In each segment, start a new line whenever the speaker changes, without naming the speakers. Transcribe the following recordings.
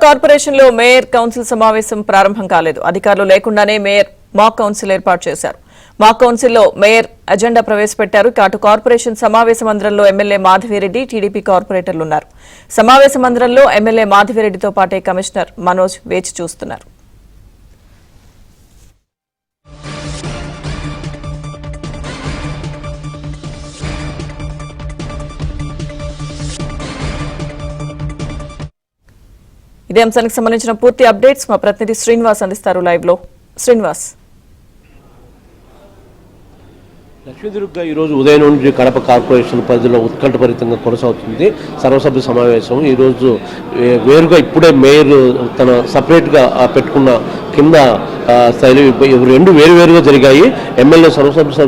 Corporation లో mayor council సమావేశం ప్రారంభం కాలేదు. అధికారులు లేకుండానే మేయర్ మాక్ కౌన్సిల్ ఏర్పాటు చేశారు. మాక్ కౌన్సిల్లో మేయర్ అజెండా ప్రవేశపెట్టారు. అటు కార్పొరేషన్ సమావేశ మందిరంలో ఎమ్మెల్యే మాధవిరెడ్డి, టీడీపీ కార్పొరేటర్లు ఉన్నారు. సమావేశ మందిరంలో ఎమ్మెల్యే మాధవిరెడ్డితో పాటే కమిషనర్ మనోజ్ వేచి చూస్తున్నారు. ఇదే అంశానికి సంబంధించిన పూర్తి అప్డేట్స్ మా ప్రతినిధి శ్రీనివాస్ అందిస్తారు లైవ్ లో. శ్రీనివాస్,
లక్ష్మీదుర్గ ఈరోజు ఉదయం నుండి కడప కార్పొరేషన్ పరిధిలో ఉత్కంఠభరితంగా కొనసాగుతుంది సర్వసభ్య సమావేశం. ఈరోజు వేరుగా ఇప్పుడే మేయర్ తన సపరేట్గా పెట్టుకున్న కింద స్థాయిలో రెండు వేరువేరుగా జరిగాయి. ఎమ్మెల్యే సర్వసభ్య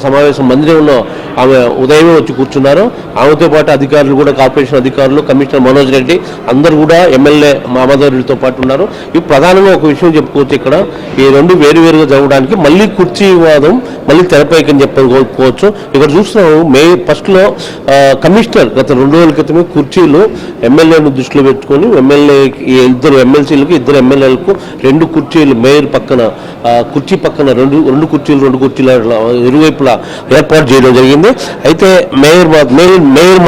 సమావేశం మందిరంలో ఆమె ఉదయమే వచ్చి కూర్చున్నారు. ఆమెతో పాటు అధికారులు కూడా, కార్పొరేషన్ అధికారులు, కమిషనర్ మనోజ్ రెడ్డి అందరూ కూడా ఎమ్మెల్యే మాధవరెడ్డితో పాటు ఉన్నారు. ఇవి ప్రధానంగా ఒక విషయం చెప్పుకోవచ్చు. ఇక్కడ ఈ రెండు వేరువేరుగా జరగడానికి మళ్ళీ కుర్చీ వివాదం మళ్ళీ తెరపైకి అని చెప్పుకోవచ్చు. ఇక్కడ చూస్తున్నాము మేయర్ ఫస్ట్లో కమిషనర్ గత 2 రోజుల క్రితమే కుర్చీలు ఎమ్మెల్యేను దృష్టిలో పెట్టుకొని ఇద్దరు ఎమ్మెల్సీలకు, ఇద్దరు ఎమ్మెల్యేలకు 2 కుర్చీలు మేయర్ పక్కన కుర్చీ పక్కన రెండు కుర్చీల ఇరువైపులా ఏర్పాటు చేయడం జరిగింది. అయితే మేయర్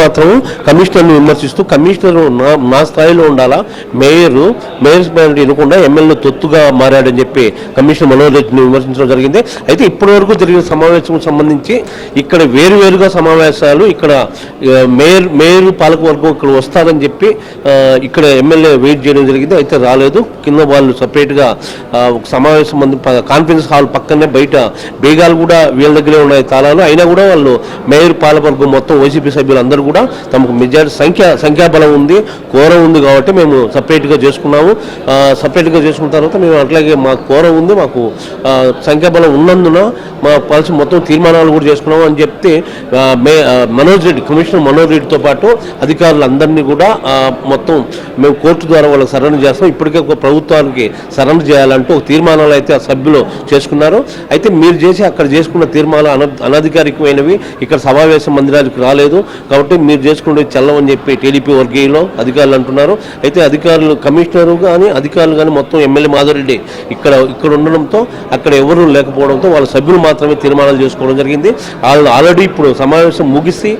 మాత్రం కమిషనర్ని విమర్శిస్తూ, కమిషనర్ నా స్థాయిలో ఉండాలా, మేయర్ వినకుండా ఎమ్మెల్యే తొత్తుగా మారాడని చెప్పి కమిషనర్ మనోజ్ రెడ్డిని విమర్శించడం జరిగింది. అయితే ఇప్పటి వరకు జరిగిన సమావేశం సంబంధించి ఇక్కడ వేరువేరుగా సమావేశాలు, ఇక్కడ మేయర్ పాలకవర్గం ఇక్కడ వస్తారని చెప్పి ఇక్కడ ఎమ్మెల్యే వెయిట్ చేయడం జరిగింది. అయితే రాలేదు. కింద వాళ్ళు సపరేట్గా ఒక సమావేశం కాన్ఫరెన్స్ హాల్ పక్కనే బయట బేగాలు కూడా వీళ్ళ దగ్గరే ఉన్నాయి తాళాలు. అయినా కూడా వాళ్ళు మేయర్ పాలకవర్గం మొత్తం వైసీపీ సభ్యులు అందరూ కూడా తమకు మెజారిటీ సంఖ్యాబలం ఉంది, కోరం ఉంది కాబట్టి మేము సపరేట్గా చేసుకున్నాము. సపరేట్గా చేసుకున్న తర్వాత మేము అట్లాగే మాకు కోరం ఉంది, మాకు సంఖ్యాబలం ఉన్నందున మా పాలసీ మొత్తం తీర్మానాలు కూడా చేసుకున్నాము అని చెప్తే మనోజ్ రెడ్డి, కమిషనర్ మనోజ్ రెడ్డితో పాటు అధికారులందరినీ కూడా మొత్తం మేము కోర్టు ద్వారా వాళ్ళకి సరెండర్ చేస్తాం, ఇప్పటికే ఒక ప్రభుత్వానికి సరెండర్ చేయాలంటూ ఒక తీర్మానాలు అయితే ఆ సభ్యులు చేసుకున్నారు. అయితే మీరు అక్కడ చేసుకున్న తీర్మానాలు అనధికారికమైనవి, ఇక్కడ సమావేశ మందిరానికి రాలేదు కాబట్టి మీరు చేసుకునే చల్లవని చెప్పి టీడీపీ వర్గీయులు అధికారులు అంటున్నారు. అయితే అధికారులు, కమిషనరు కానీ అధికారులు కానీ మొత్తం ఎమ్మెల్యే మాధవరెడ్డి ఇక్కడ ఉండడంతో అక్కడ ఎవరు లేకపోవడంతో వాళ్ళ సభ్యులు మాత్రమే తీర్మానాలు చేసుకోవడం జరిగింది. వాళ్ళు ఆల్రెడీ ఇప్పుడు సమావేశం ముగిసి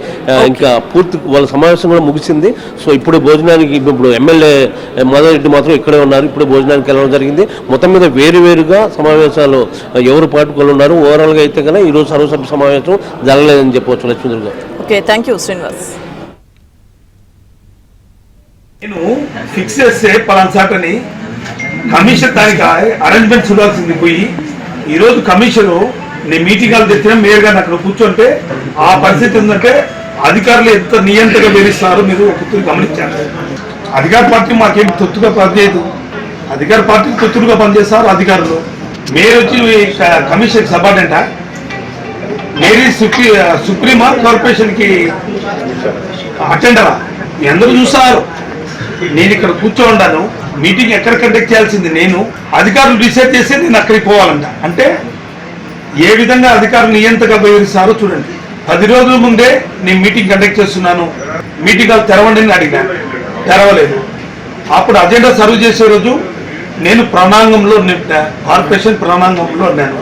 ఇంకా పూర్తి వాళ్ళ సమావేశం కూడా ముగిసింది. సో ఇప్పుడు భోజనానికి ఇప్పుడు ఎమ్మెల్యే మాధవరెడ్డి మాత్రం ఇక్కడే ఉన్నారు. ఇప్పుడు భోజనానికి వెళ్ళడం జరిగింది. మొత్తం మీద వేరువేరుగా సమావేశాలు ఎవరు పాటుకొని ఉన్నారు. ఓవరాల్గా అయితే కనుక ఈరోజు సర్వసభ్య సమావేశం జరగలేదని చెప్పవచ్చు. Lakshmi Durga.
Okay, thank you Srinivas.
నేను ఫిక్స్ చేస్తే పలాన్సాటని కమిషన్ దానికి అరేంజ్మెంట్ చూడాల్సింది పోయి ఈరోజు కమిషన్ నేను మీటింగ్ వాళ్ళు తెచ్చిన మేయర్ గారిని అక్కడ కూర్చుంటే ఆ పరిస్థితి ఉందంటే అధికారులు ఎంత నియంత్రణగా వేధిస్తారో మీరు ఒక్కరు గమనించారు. అధికార పార్టీ మాకేం తొత్తుగా పనిచేయదు, అధికార పార్టీకి తొత్తులుగా పనిచేస్తారు అధికారులు. మేయర్ వచ్చి కమిషన్ సబార్డినెంట, మేయర్ సుప్రీమా కార్పొరేషన్కి అటెండరా? మీ అందరూ చూస్తారు. నేను ఇక్కడ కూర్చోండాను, మీటింగ్ ఎక్కడ కండక్ట్ చేయాల్సింది నేను, అధికారులు డిసైడ్ చేస్తే నేను అక్కడికి పోవాలంట. అంటే ఏ విధంగా అధికారులు నియంతగా వ్యవహరిస్తారో చూడండి. 10 రోజుల ముందే నేను మీటింగ్ కండక్ట్ చేస్తున్నాను, మీటింగ్ వాళ్ళు తెరవండి అని అడిగాను, తెరవలేదు. అప్పుడు అజెండా సర్వ్ చేసే రోజు నేను ప్రణాంగంలో, కార్పొరేషన్ ప్రణాంగంలో ఉన్నాను.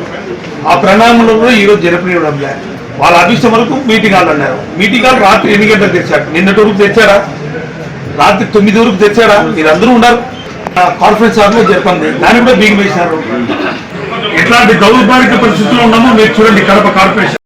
ఆ ప్రణాంగంలో ఈరోజు జరపనివ్వడం లేదు. వాళ్ళ అభిష్టం వరకు మీటింగ్ హాల్ అన్నారు. మీటింగ్ హాల్ రాత్రి 8 గంటలకు తెచ్చారు. నిన్నటి వరకు తెచ్చారా? రాత్రి 9 వరకు తెచ్చారా? మీరు అందరూ ఉన్నారు. కాన్ఫరెన్స్ హాల్లో జరపండి, దాన్ని కూడా బిగిన్ వేశారు. ఎట్లాంటి దౌర్భాగ్య పరిస్థితుల్లో ఉన్నామో మీరు చూడండి కడప కార్పొరేషన్.